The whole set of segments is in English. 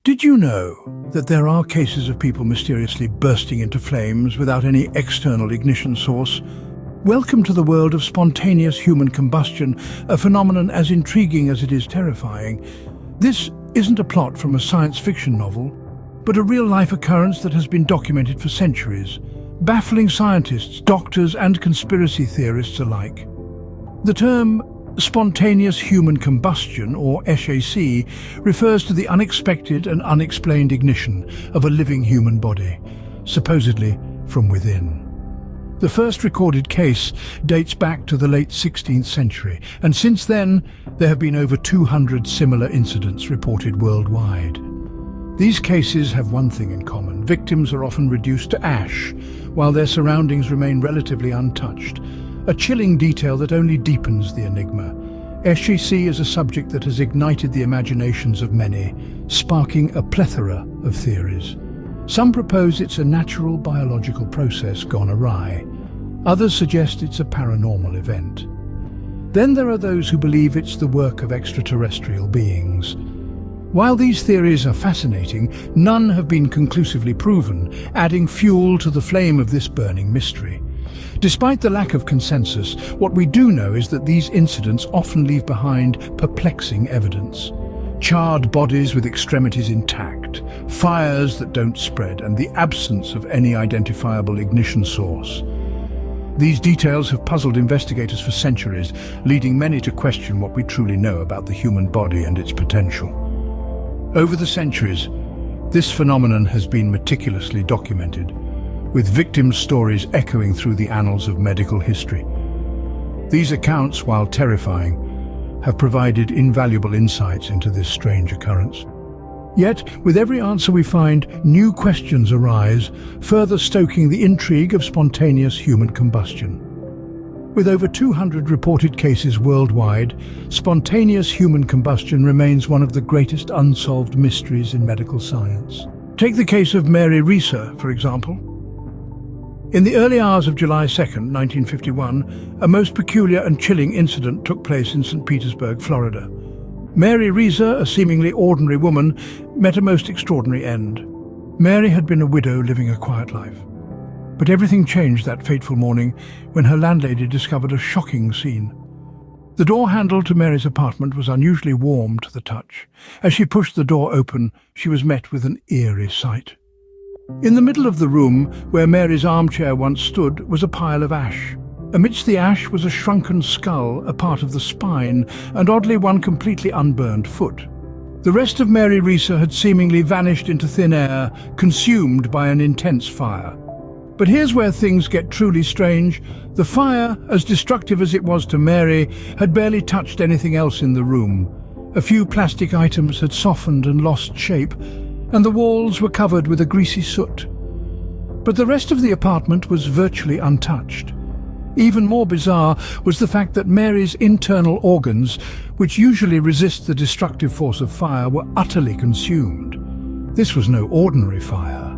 Did you know that there are cases of people mysteriously bursting into flames without any external ignition source? Welcome to the world of spontaneous human combustion, a phenomenon as intriguing as it is terrifying. This isn't a plot from a science fiction novel, but a real-life occurrence that has been documented for centuries, baffling scientists, doctors, and conspiracy theorists alike. The term Spontaneous Human Combustion, or SHC, refers to the unexpected and unexplained ignition of a living human body, supposedly from within. The first recorded case dates back to the late 16th century, and since then there have been over 200 similar incidents reported worldwide. These cases have one thing in common: victims are often reduced to ash, while their surroundings remain relatively untouched. A chilling detail that only deepens the enigma. SHC is a subject that has ignited the imaginations of many, sparking a plethora of theories. Some propose it's a natural biological process gone awry. Others suggest it's a paranormal event. Then there are those who believe it's the work of extraterrestrial beings. While these theories are fascinating, none have been conclusively proven, adding fuel to the flame of this burning mystery. Despite the lack of consensus, what we do know is that these incidents often leave behind perplexing evidence. Charred bodies with extremities intact, fires that don't spread, and the absence of any identifiable ignition source. These details have puzzled investigators for centuries, leading many to question what we truly know about the human body and its potential. Over the centuries, this phenomenon has been meticulously documented, with victims' stories echoing through the annals of medical history. These accounts, while terrifying, have provided invaluable insights into this strange occurrence. Yet, with every answer we find, new questions arise, further stoking the intrigue of spontaneous human combustion. With over 200 reported cases worldwide, spontaneous human combustion remains one of the greatest unsolved mysteries in medical science. Take the case of Mary Reeser, for example. In the early hours of July 2nd, 1951, a most peculiar and chilling incident took place in St. Petersburg, Florida. Mary Reeser, a seemingly ordinary woman, met a most extraordinary end. Mary had been a widow living a quiet life. But everything changed that fateful morning when her landlady discovered a shocking scene. The door handle to Mary's apartment was unusually warm to the touch. As she pushed the door open, she was met with an eerie sight. In the middle of the room, where Mary's armchair once stood, was a pile of ash. Amidst the ash was a shrunken skull, a part of the spine, and oddly one completely unburned foot. The rest of Mary Reeser had seemingly vanished into thin air, consumed by an intense fire. But here's where things get truly strange. The fire, as destructive as it was to Mary, had barely touched anything else in the room. A few plastic items had softened and lost shape, and the walls were covered with a greasy soot. But the rest of the apartment was virtually untouched. Even more bizarre was the fact that Mary's internal organs, which usually resist the destructive force of fire, were utterly consumed. This was no ordinary fire.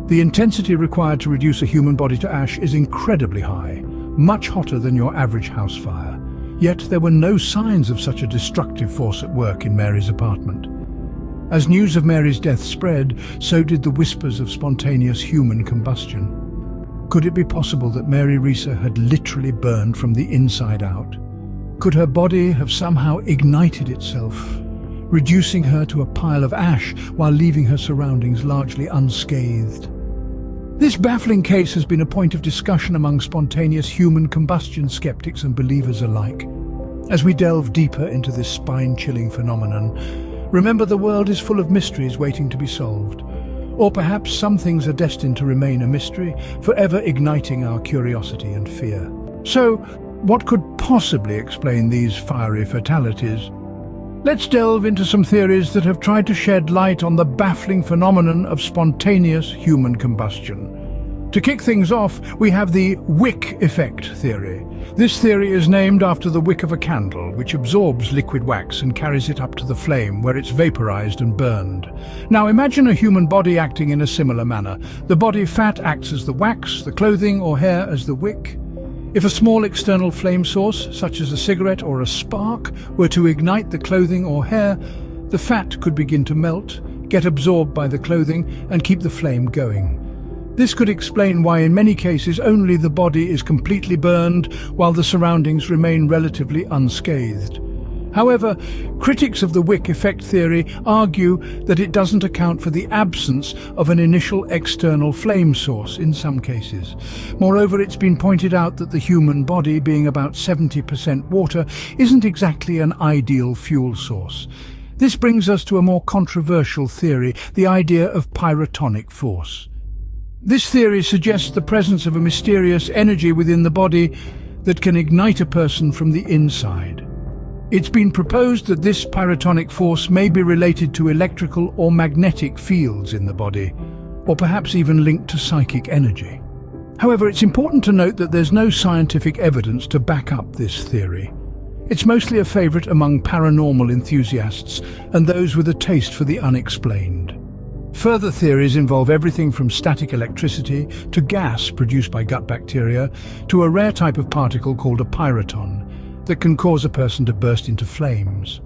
The intensity required to reduce a human body to ash is incredibly high, much hotter than your average house fire. Yet there were no signs of such a destructive force at work in Mary's apartment. As news of Mary's death spread, so did the whispers of spontaneous human combustion. Could it be possible that Mary Reeser had literally burned from the inside out? Could her body have somehow ignited itself, reducing her to a pile of ash while leaving her surroundings largely unscathed? This baffling case has been a point of discussion among spontaneous human combustion skeptics and believers alike. As we delve deeper into this spine-chilling phenomenon, remember, the world is full of mysteries waiting to be solved. Or perhaps some things are destined to remain a mystery, forever igniting our curiosity and fear. So, what could possibly explain these fiery fatalities? Let's delve into some theories that have tried to shed light on the baffling phenomenon of spontaneous human combustion. To kick things off, we have the wick effect theory. This theory is named after the wick of a candle, which absorbs liquid wax and carries it up to the flame, where it's vaporized and burned. Now imagine a human body acting in a similar manner. The body fat acts as the wax, the clothing or hair as the wick. If a small external flame source, such as a cigarette or a spark, were to ignite the clothing or hair, the fat could begin to melt, get absorbed by the clothing and keep the flame going. This could explain why in many cases only the body is completely burned while the surroundings remain relatively unscathed. However, critics of the wick effect theory argue that it doesn't account for the absence of an initial external flame source in some cases. Moreover, it's been pointed out that the human body, being about 70% water, isn't exactly an ideal fuel source. This brings us to a more controversial theory, the idea of pyrotonic force. This theory suggests the presence of a mysterious energy within the body that can ignite a person from the inside. It's been proposed that this pyrotonic force may be related to electrical or magnetic fields in the body, or perhaps even linked to psychic energy. However, it's important to note that there's no scientific evidence to back up this theory. It's mostly a favorite among paranormal enthusiasts and those with a taste for the unexplained. Further theories involve everything from static electricity to gas produced by gut bacteria to a rare type of particle called a pyroton that can cause a person to burst into flames.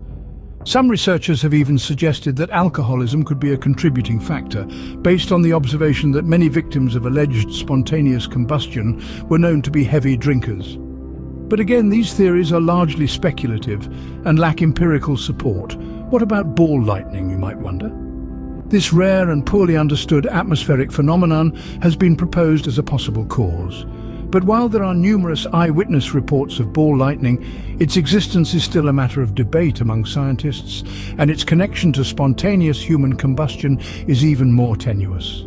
Some researchers have even suggested that alcoholism could be a contributing factor, based on the observation that many victims of alleged spontaneous combustion were known to be heavy drinkers. But again, these theories are largely speculative and lack empirical support. What about ball lightning, you might wonder? This rare and poorly understood atmospheric phenomenon has been proposed as a possible cause. But while there are numerous eyewitness reports of ball lightning, its existence is still a matter of debate among scientists, and its connection to spontaneous human combustion is even more tenuous.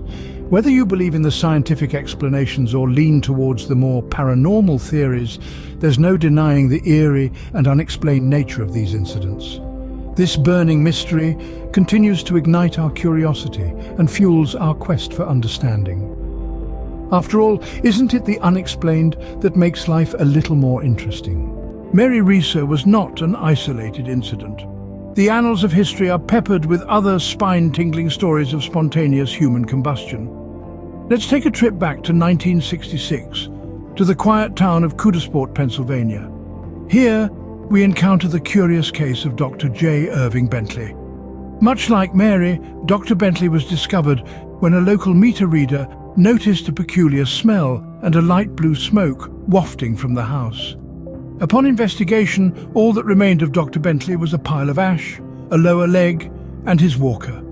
Whether you believe in the scientific explanations or lean towards the more paranormal theories, there's no denying the eerie and unexplained nature of these incidents. This burning mystery continues to ignite our curiosity and fuels our quest for understanding. After all, isn't it the unexplained that makes life a little more interesting? Mary Reeser was not an isolated incident. The annals of history are peppered with other spine-tingling stories of spontaneous human combustion. Let's take a trip back to 1966, to the quiet town of Coudersport, Pennsylvania. Here, we encounter the curious case of Dr. J. Irving Bentley. Much like Mary, Dr. Bentley was discovered when a local meter reader noticed a peculiar smell and a light blue smoke wafting from the house. Upon investigation, all that remained of Dr. Bentley was a pile of ash, a lower leg, and his walker.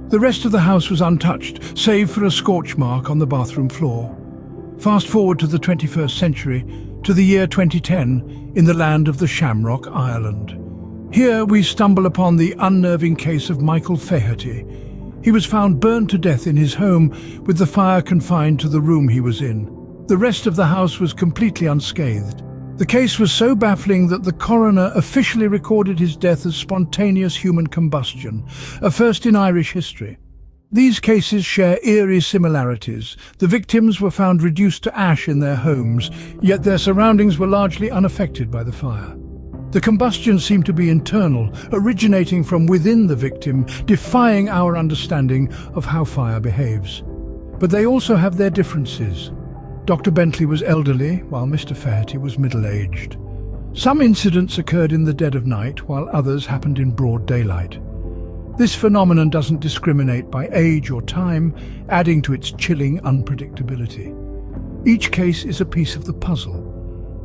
The rest of the house was untouched, save for a scorch mark on the bathroom floor. Fast forward to the 21st century, to the year 2010, in the land of the Shamrock, Ireland. Here we stumble upon the unnerving case of Michael Faherty. He was found burned to death in his home, with the fire confined to the room he was in. The rest of the house was completely unscathed. The case was so baffling that the coroner officially recorded his death as spontaneous human combustion, a first in Irish history. These cases share eerie similarities. The victims were found reduced to ash in their homes, yet their surroundings were largely unaffected by the fire. The combustion seemed to be internal, originating from within the victim, defying our understanding of how fire behaves. But they also have their differences. Dr. Bentley was elderly, while Mr. Faherty was middle-aged. Some incidents occurred in the dead of night, while others happened in broad daylight. This phenomenon doesn't discriminate by age or time, adding to its chilling unpredictability. Each case is a piece of the puzzle,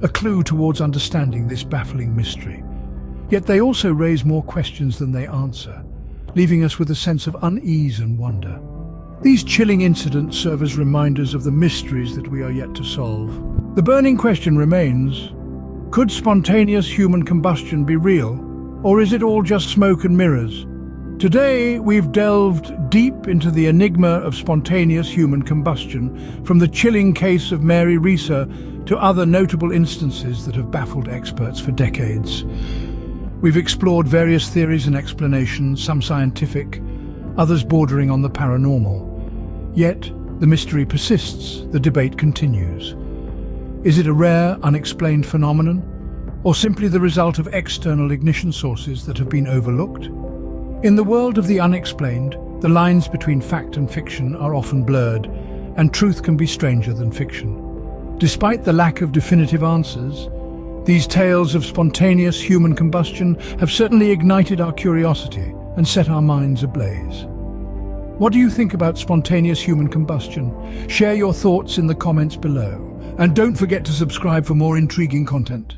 a clue towards understanding this baffling mystery. Yet they also raise more questions than they answer, leaving us with a sense of unease and wonder. These chilling incidents serve as reminders of the mysteries that we are yet to solve. The burning question remains, could spontaneous human combustion be real, or is it all just smoke and mirrors? Today, we've delved deep into the enigma of spontaneous human combustion, from the chilling case of Mary Reeser to other notable instances that have baffled experts for decades. We've explored various theories and explanations, some scientific, others bordering on the paranormal. Yet, the mystery persists, the debate continues. Is it a rare, unexplained phenomenon, or simply the result of external ignition sources that have been overlooked? In the world of the unexplained, the lines between fact and fiction are often blurred, and truth can be stranger than fiction. Despite the lack of definitive answers, these tales of spontaneous human combustion have certainly ignited our curiosity and set our minds ablaze. What do you think about spontaneous human combustion? Share your thoughts in the comments below. And don't forget to subscribe for more intriguing content.